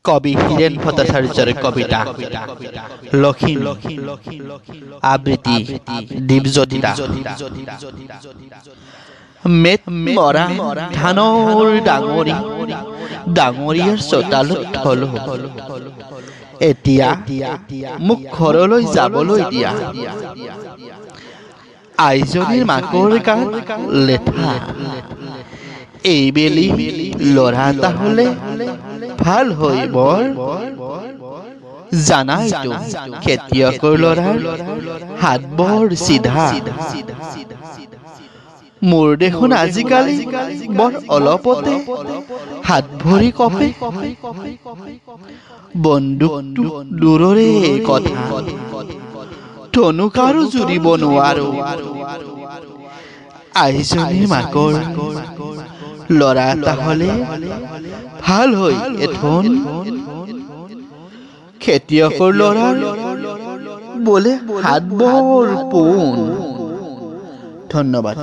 কবি হীৰেন ভট্টাচাৰ্যৰ কবিতা লক্ষী আবৃত্তি দীপজ্যোতি দাস। মেট মৰা ধানৰ ডাঙৰি ডাঙৰীয়াৰ চোতালত থলো, এতিয়া মোক ঘৰলৈ যাবলৈ দিয়া। আইজনীৰ মাকৰ গাত লেঠা, এইবেলি ল'ৰা এটা হ'লে ভাল হয় বৰ। জানাইতো খেতিয়কৰ ল'ৰাৰ হাত বৰ চিধা, মোৰ দেখোন আজিকালি বৰ অলপতে হাত ভৰি কঁপে। বন্দুকটো দূৰৰে কথা, টনুকাৰো জুৰিব নোৱাৰো। আইজনীৰ মাকৰ ল'ৰা এটা হ'লে ভাল হয় এথোন, খেতিয়কৰ ল'ৰাৰ বোলে হাত বৰ পোন। ধন্যবাদ।